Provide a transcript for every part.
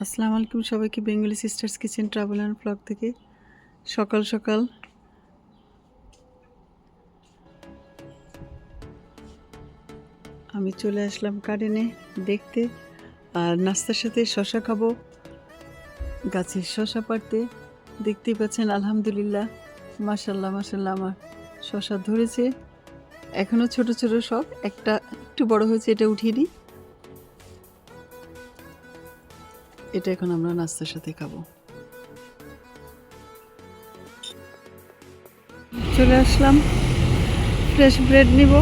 আসসালামু আলাইকুম সবাইকে Bengali sisters kitchen travel and blog থেকে সকাল সকাল আমি চলে আসলাম গার্ডেনে দেখতে। আর নাস্তার সাথে শশা খাবো, গাছের শশা পাড়তে। দেখতেই পাচ্ছেন আলহামদুলিল্লাহ, মাশাল্লাহ মাশাল্লাহ, আমার শশা ধরেছে। এখনও ছোট ছোট সব, একটা একটু বড় হয়েছে, এটা উঠিয়ে দিই। এটা এখন আমরা নাস্তার সাথে খাবো। চলে আসলাম, ফ্রেশ ব্রেড নিব।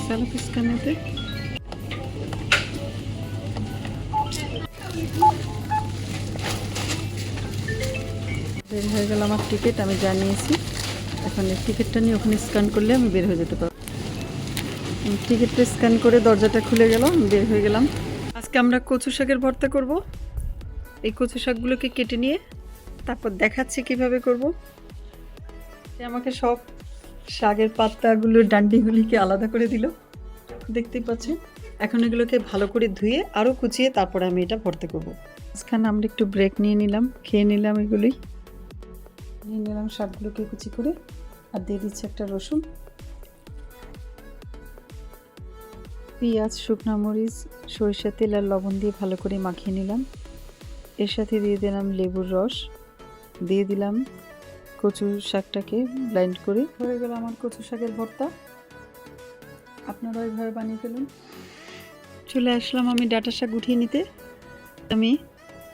স্যালাফিসকানেতে বের হয়ে গেল আমার টিকিট, আমি জানিয়েছি। এখন এই টিকিটটা নিয়ে ওখানে স্ক্যান করলে আমি বের হয়ে যেতে পারবো। টিকিটটা স্ক্যান করে দরজাটা খুলে গেল, আমি বের হয়ে গেলাম। আজকে আমরা কচু শাকের ভর্তা করব। এই কচু শাকগুলোকে কেটে নিয়ে তারপর দেখাচ্ছি কিভাবে করব। আমাকে সব শাকের পাতাগুলোর ডান্ডিগুলিকে আলাদা করে দিল, দেখতেই পাচ্ছেন। এখন এগুলোকে ভালো করে ধুয়ে আরও কুচিয়ে তারপরে আমি এটা ভর্তা করব। মাঝখানে আমরা একটু ব্রেক নিয়ে নিলাম, খেয়ে নিলাম। এগুলোই নিয়ে নিলাম শাকগুলোকে কুচি করে, আর দিয়ে দিচ্ছি একটা রসুন, পেঁয়াজ, শুকনো মরিচ, সরিষার তেল আর লবণ দিয়ে ভালো করে মাখিয়ে নিলাম। এর সাথে দিয়ে দিলাম লেবুর রস, দিয়ে দিলাম কচু শাকটাকে ব্লেন্ড করে। হয়ে গেল আমার কচু শাকের ভর্তা। আপনারা এইভাবে বানিয়ে ফেলুন। চলে আসলাম আমি ডাঁটা শাক উঠিয়ে নিতে। আমি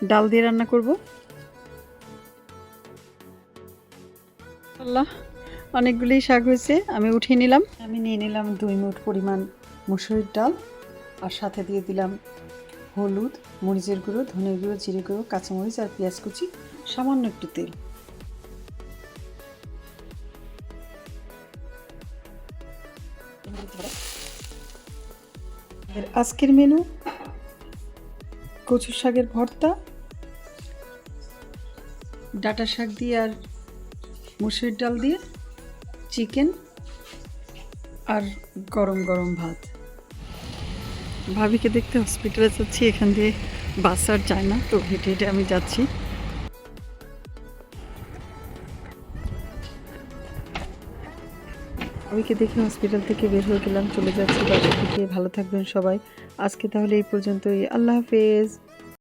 ডাল দিয়ে রান্না করব। আল্লাহ, অনেকগুলি শাক হয়েছে, আমি উঠিয়ে নিলাম। আমি নিয়ে নিলাম 2 মুঠ পরিমাণ মুসুরির ডাল, আর সাথে দিয়ে দিলাম হলুদ, মরিচের গুঁড়ো, ধনে গুঁড়ো, জিরে গুঁড়ো, কাঁচামরিচ আর পেঁয়াজ কুচি, সামান্য একটু তেল। আজকের মেনু কচু শাকের ভর্তা, ডাঁটা শাক দিয়ে আর মুসুরির ডাল দিয়ে চিকেন, আর গরম গরম ভাত। ভাবিকে দেখতে হসপিটালে যাচ্ছি, এখান দিয়ে বাস আর যায় না, তো হেঁটে হেঁটে আমি যাচ্ছি। ভাবিকে দেখে হসপিটাল থেকে বের হয়ে গেলাম, চলে যাচ্ছি বাসা থেকে। ভালো থাকবেন সবাই। আজকে তাহলে এই পর্যন্তই। আল্লাহ হাফেজ।